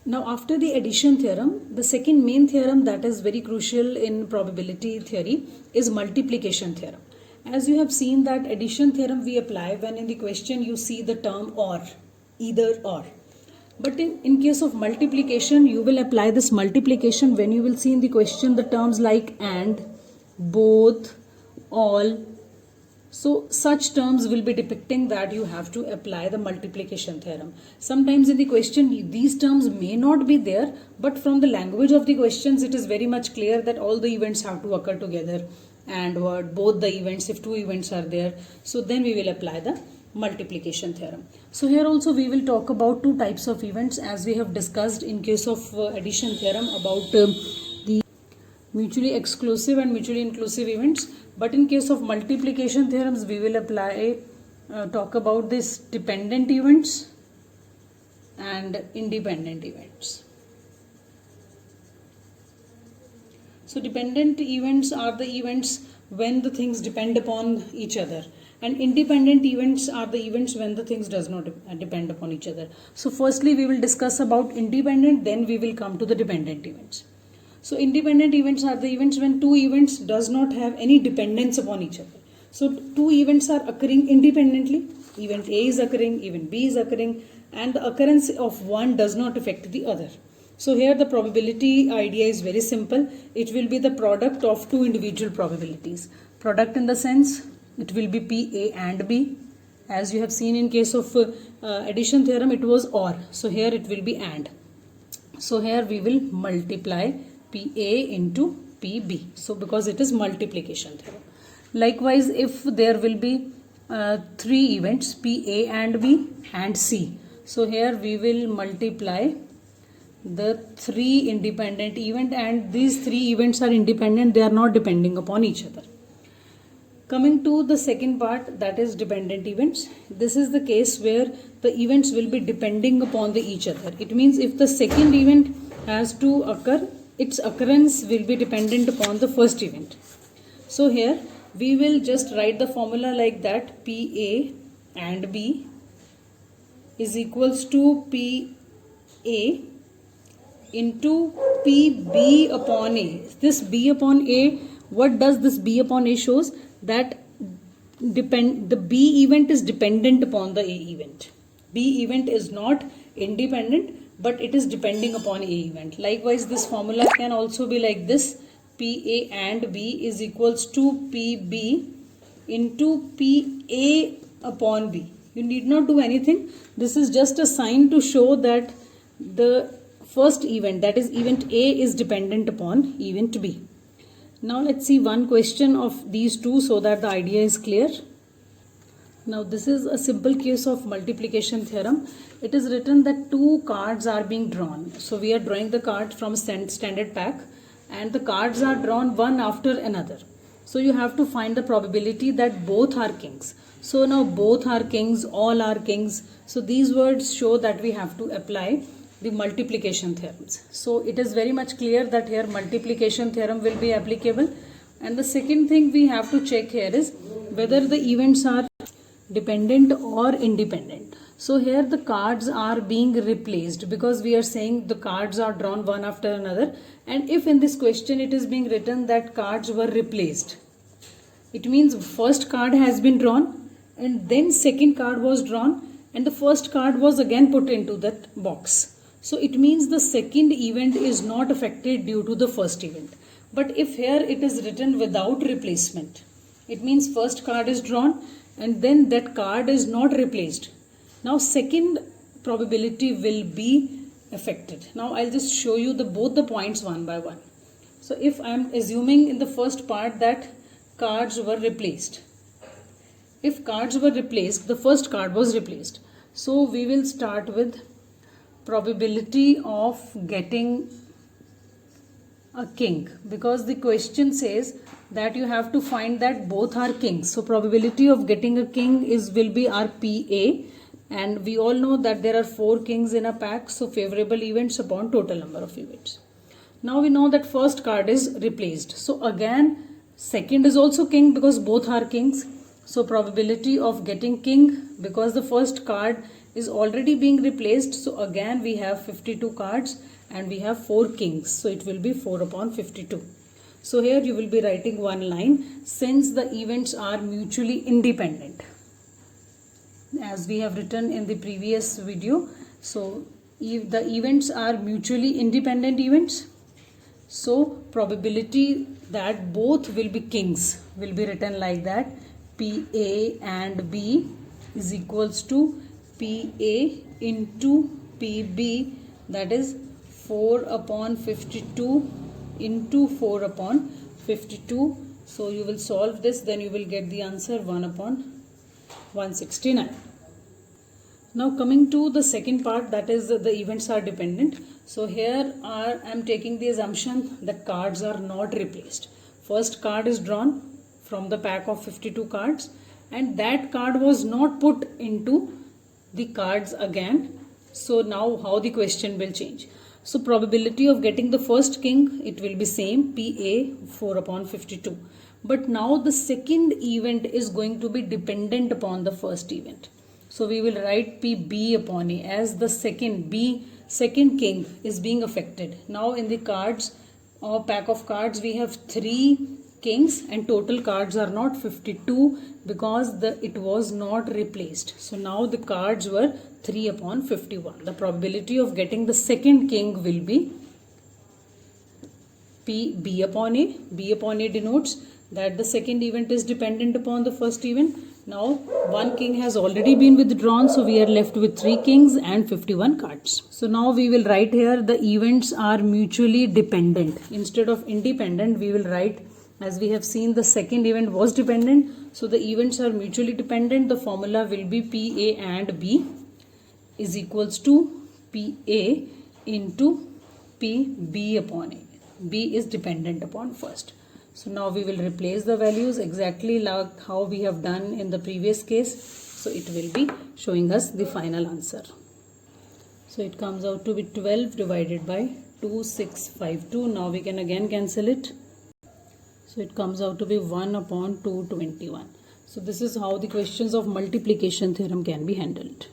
Now after the addition theorem, the second main theorem that is very crucial in probability theory is multiplication theorem. As you have seen that addition theorem we apply when in the question you see the term or, either or. But in case of multiplication, you will apply this multiplication when you will see in the question the terms like and, both, all. So such terms will be depicting that you have to apply the multiplication theorem. Sometimes in the question these terms may not be there, but from the language of the questions it is very much clear that all the events have to occur together, and both the events if two events are there. So then we will apply the multiplication theorem. So here also we will talk about two types of events as we have discussed in case of addition theorem about the mutually exclusive and mutually inclusive events. But in case of multiplication theorems, we will talk about this dependent events and independent events. So dependent events are the events when the things depend upon each other, and independent events are the events when the things does not depend upon each other. So firstly we will discuss about independent, then we will come to the dependent events. So independent events are the events when two events does not have any dependence upon each other. So two events are occurring independently. Event A is occurring, event B is occurring, and the occurrence of one does not affect the other. So here the probability idea is very simple. It will be the product of two individual probabilities. Product in the sense it will be P A and B. As you have seen in case of addition theorem it was or. So here it will be and. So here we will multiply PA into PB. So because it is multiplication theorem. Likewise, if there will be three events PA and B and C. So here we will multiply the three independent event, and these three events are independent, they are not depending upon each other. Coming to the second part, that is dependent events. This is the case where the events will be depending upon each other. It means if the second event has to occur, its occurrence will be dependent upon the first event. So here we will just write the formula like that: PA and B is equals to PA into PB upon A. This B upon A, what does this B upon A shows? That the B event is dependent upon the A event. B event is not independent, but it is depending upon A event. Likewise, this formula can also be like this: PA and B is equals to PB into PA upon B. You need not do anything. This is just a sign to show that the first event, that is event A, is dependent upon event B. Now let's see one question of these two so that the idea is clear. Now this is a simple case of multiplication theorem. It is written that two cards are being drawn. So we are drawing the cards from standard pack, and the cards are drawn one after another. So you have to find the probability that both are kings. So now both are kings, all are kings. So these words show that we have to apply the multiplication theorems. So it is very much clear that here multiplication theorem will be applicable. And the second thing we have to check here is whether the events are dependent or independent. So here the cards are being replaced because we are saying the cards are drawn one after another, and if in this question it is being written that cards were replaced, it means first card has been drawn and then second card was drawn and the first card was again put into that box. So it means the second event is not affected due to the first event. But if here it is written without replacement, it means first card is drawn and then that card is not replaced. Now second probability will be affected. Now I'll just show you both the points one by one. So if I'm assuming in the first part that cards were replaced. If cards were replaced, the first card was replaced. So we will start with probability of getting a king, because the question says that you have to find that both are kings. So probability of getting a king will be our PA, and we all know that there are 4 kings in a pack, so favorable events upon total number of events. Now we know that first card is replaced. So again second is also king because both are kings. So probability of getting king, because the first card is already being replaced. So again we have 52 cards and we have 4 kings. So it will be 4 upon 52. So here you will be writing one line, since the events are mutually independent, as we have written in the previous video. So if the events are mutually independent events, so probability that both will be kings will be written like that: PA and B is equals to PA into PB, that is 4 upon 52 into 4 upon 52. So you will solve this, then you will get the answer 1 upon 169. Now coming to the second part, that is the events are dependent. So here I am taking the assumption that cards are not replaced. First card is drawn from the pack of 52 cards and that card was not put into the cards again. So now how the question will change. So probability of getting the first king, it will be same, PA 4 upon 52. But now the second event is going to be dependent upon the first event. So we will write PB upon A as the second king is being affected. Now in the cards or pack of cards we have 3 kings and total cards are not 52 because it was not replaced. So now the cards were 3 upon 51. The probability of getting the second king will be PB upon A. B upon A denotes that the second event is dependent upon the first event. Now one king has already been withdrawn, so we are left with 3 kings and 51 cards. So now we will write here the events are mutually dependent. Instead of independent, we will write, as we have seen, the second event was dependent. So the events are mutually dependent. The formula will be PA and B is equals to PA into PB upon A. B is dependent upon first. So now we will replace the values exactly like how we have done in the previous case. So it will be showing us the final answer. So it comes out to be 12 divided by 2652. Now we can again cancel it. So it comes out to be 1 upon 221. So this is how the questions of multiplication theorem can be handled.